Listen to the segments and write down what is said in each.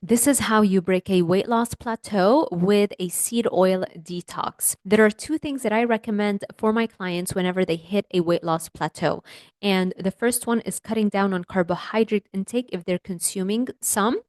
This is how you break a weight loss plateau with a seed oil detox. There are two things that I recommend for my clients whenever they hit a weight loss plateau. And the first one is cutting down on carbohydrate intake if they're consuming some.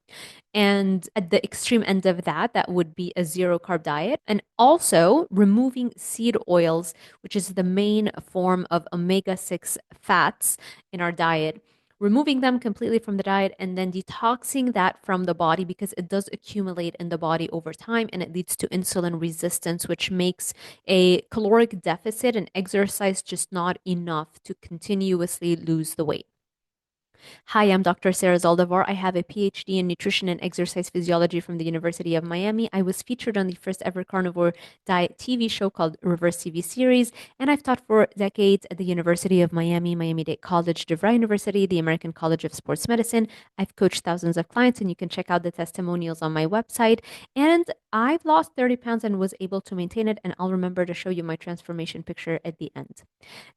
And at the extreme end of that, that would be a zero carb diet. And also removing seed oils, which is the main form of omega 6 fats in our diet, removing them completely from the diet and then detoxing that from the body because it does accumulate in the body over time and it leads to insulin resistance, which makes a caloric deficit and exercise just not enough to continuously lose the weight. Hi, I'm Dr. Sarah Zaldivar. I have a Ph.D. in nutrition and exercise physiology from the University of Miami. I was featured on the first ever carnivore diet TV show called Reverse TV Series, and I've taught for decades at the University of Miami, Miami-Dade College, DeVry University, the American College of Sports Medicine. I've coached thousands of clients, and you can check out the testimonials on my website. And I've lost 30 pounds and was able to maintain it, and I'll remember to show you my transformation picture at the end.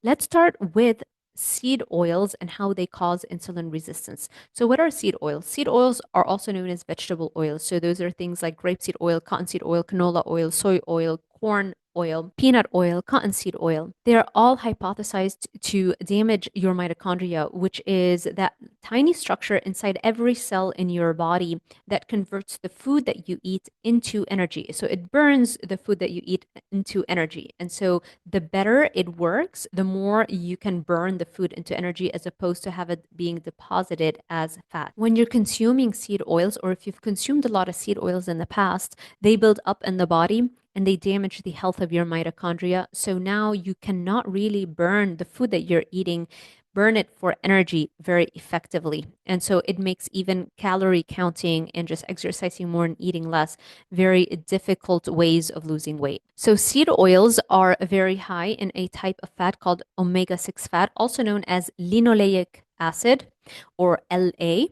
Let's start with seed oils and how they cause insulin resistance. So, what are seed oils? Seed oils are also known as vegetable oils. So, those are things like grapeseed oil, cottonseed oil, canola oil, soy oil, corn oil, peanut oil, cottonseed oil. They're all hypothesized to damage your mitochondria, which is that tiny structure inside every cell in your body that converts the food that you eat into energy. So it burns the food that you eat into energy. And so the better it works, the more you can burn the food into energy as opposed to have it being deposited as fat. When you're consuming seed oils, or if you've consumed a lot of seed oils in the past, they build up in the body and they damage the health of your mitochondria. So now you cannot really burn the food that you're eating, burn it for energy very effectively. And so it makes even calorie counting and just exercising more and eating less very difficult ways of losing weight. So seed oils are very high in a type of fat called omega 6 fat, also known as linoleic acid or LA.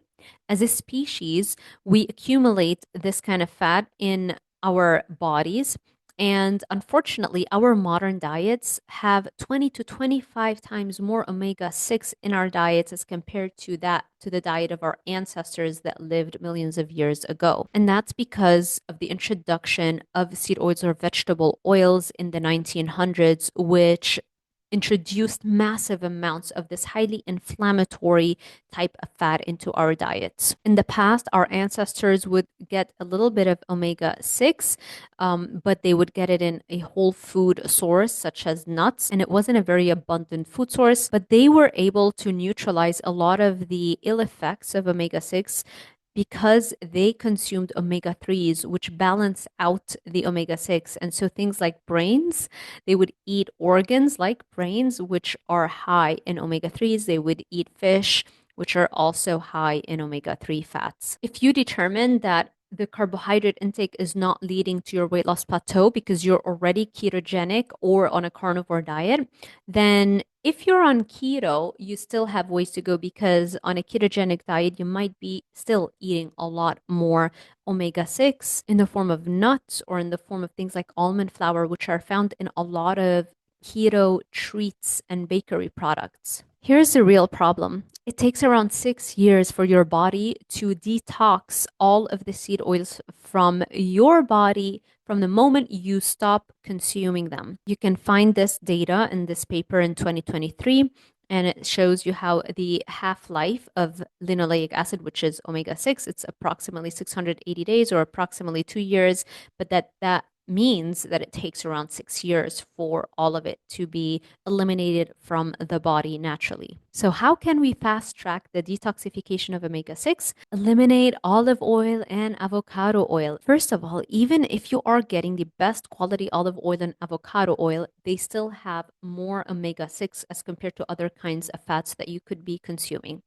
As a species, we accumulate this kind of fat in our bodies. And unfortunately, our modern diets have 20 to 25 times more omega 6 in our diets as compared to the diet of our ancestors that lived millions of years ago. And that's because of the introduction of seed oils or vegetable oils in the 1900s, which introduced massive amounts of this highly inflammatory type of fat into our diets. In the past, our ancestors would get a little bit of omega 6, but they would get it in a whole food source, such as nuts. And it wasn't a very abundant food source, but they were able to neutralize a lot of the ill effects of omega 6 because they consumed omega 3s, which balance out the omega 6. And so things like brains, they would eat organs like brains, which are high in omega 3s. They would eat fish, which are also high in omega 3 fats. If you determine that the carbohydrate intake is not leading to your weight loss plateau because you're already ketogenic or on a carnivore diet, then if you're on keto, you still have ways to go because on a ketogenic diet, you might be still eating a lot more omega 6 in the form of nuts or in the form of things like almond flour, which are found in a lot of keto treats and bakery products. Here's the real problem. It takes around 6 years for your body to detox all of the seed oils from your body from the moment you stop consuming them. You can find this data in this paper in 2023, and it shows you how the half-life of linoleic acid, which is omega 6, it's approximately 680 days or approximately 2 years, but that means that it takes around 6 years for all of it to be eliminated from the body naturally. So how can we fast track the detoxification of omega 6? Eliminate olive oil and avocado oil. First of all, even if you are getting the best quality olive oil and avocado oil, they still have more omega 6 as compared to other kinds of fats that you could be consuming.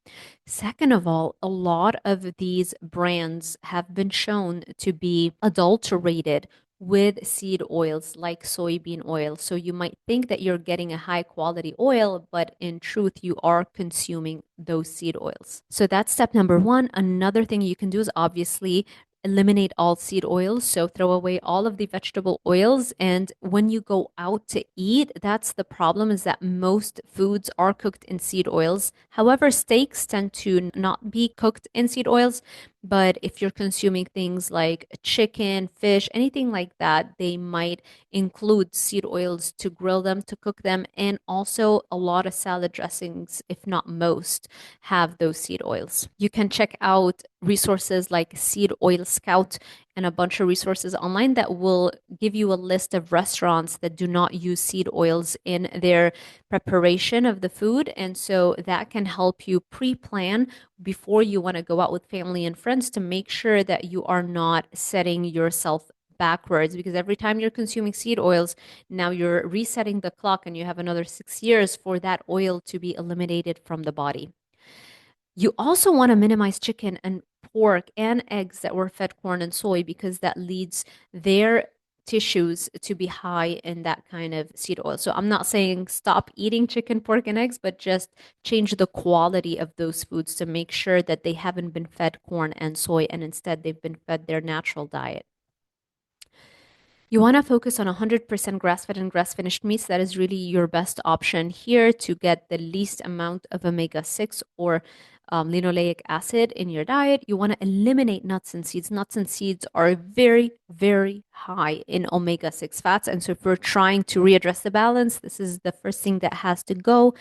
Second of all, a lot of these brands have been shown to be adulterated with seed oils like soybean oil. So you might think that you're getting a high quality oil, but in truth, you are consuming those seed oils. So that's step number one. Another thing you can do is obviously eliminate all seed oils. So throw away all of the vegetable oils. And when you go out to eat, that's the problem, is that most foods are cooked in seed oils. However, steaks tend to not be cooked in seed oils. But if you're consuming things like chicken, fish, anything like that, they might include seed oils to grill them, to cook them. And also, a lot of salad dressings, if not most, have those seed oils. You can check out resources like Seed Oil Scout and a bunch of resources online that will give you a list of restaurants that do not use seed oils in their preparation of the food. And so that can help you pre plan before you want to go out with family and friends to make sure that you are not setting yourself backwards, because every time you're consuming seed oils, now you're resetting the clock and you have another 6 years for that oil to be eliminated from the body. You also want to minimize chicken and pork and eggs that were fed corn and soy, because that leads their tissues to be high in that kind of seed oil. So I'm not saying stop eating chicken, pork, and eggs, but just change the quality of those foods to make sure that they haven't been fed corn and soy and instead they've been fed their natural diet. You want to focus on 100% grass-fed and grass-finished meats. That is really your best option here to get the least amount of omega-6 or linoleic acid in your diet. You want to eliminate nuts and seeds. Nuts and seeds are very, very high in omega-6 fats. And so if we're trying to readdress the balance, this is the first thing that has to go.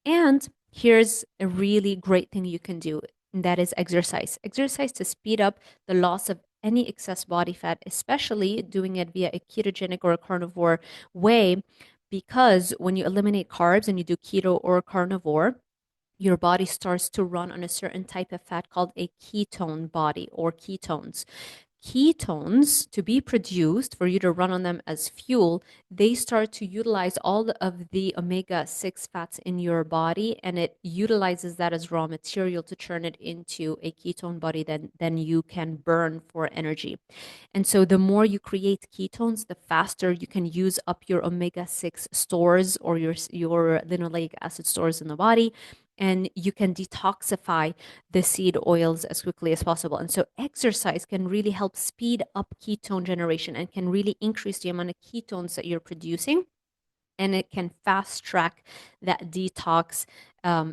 And here's a really great thing you can do, and that is exercise. Exercise to speed up the loss of any excess body fat, especially doing it via a ketogenic or a carnivore way, because when you eliminate carbs and you do keto or carnivore, your body starts to run on a certain type of fat called a ketone body or ketones. Ketones, to be produced for you to run on them as fuel, they start to utilize all of the omega-6 fats in your body, and it utilizes that as raw material to turn it into a ketone body that then you can burn for energy. And so the more you create ketones, the faster you can use up your omega-6 stores or your linoleic acid stores in the body, and you can detoxify the seed oils as quickly as possible. And so exercise can really help speed up ketone generation and can really increase the amount of ketones that you're producing. And it can fast track that detox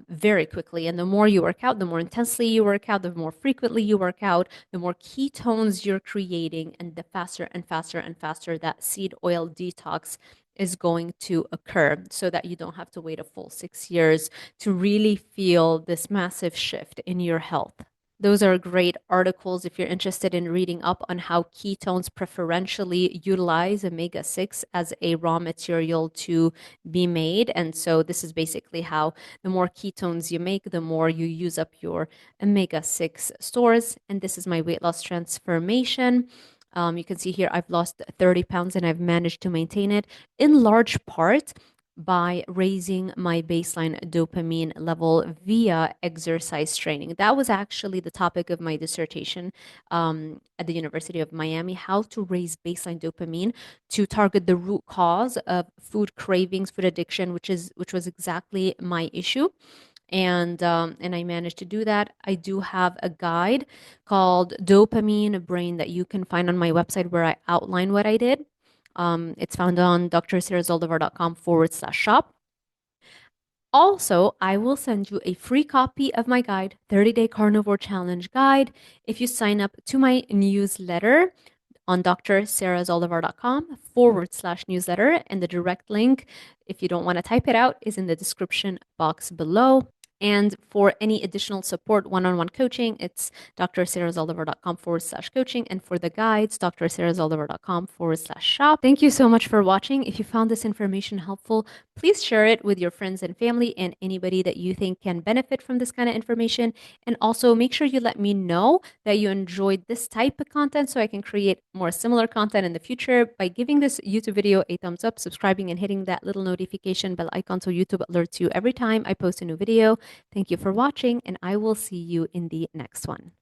very quickly. And the more you work out, the more intensely you work out, the more frequently you work out, the more ketones you're creating, and the faster and faster and faster that seed oil detox is going to occur, so that you don't have to wait a full 6 years to really feel this massive shift in your health. Those are great articles if you're interested in reading up on how ketones preferentially utilize omega-6 as a raw material to be made. And so this is basically how the more ketones you make, the more you use up your omega-6 stores. And this is my weight loss transformation. You can see here I've lost 30 pounds and I've managed to maintain it in large part by raising my baseline dopamine level via exercise training. That was actually the topic of my dissertation at the University of Miami, how to raise baseline dopamine to target the root cause of food cravings, food addiction, which was exactly my issue. And I managed to do that. I do have a guide called Dopamine Brain that you can find on my website where I outline what I did. It's found on DrZaldivar.com/shop. Also, I will send you a free copy of my guide, 30-Day Carnivore Challenge Guide, if you sign up to my newsletter on DrSarahZaldivar.com/newsletter. And the direct link, if you don't want to type it out, is in the description box below. And for any additional support, one-on-one coaching, it's DrSarahZaldivar.com/coaching. And for the guides, DrSarahZaldivar.com/shop. Thank you so much for watching. If you found this information helpful, please share it with your friends and family and anybody that you think can benefit from this kind of information. And also make sure you let me know that you enjoyed this type of content so I can create more similar content in the future by giving this YouTube video a thumbs up, subscribing, and hitting that little notification bell icon so YouTube alerts you every time I post a new video. Thank you for watching, and I will see you in the next one.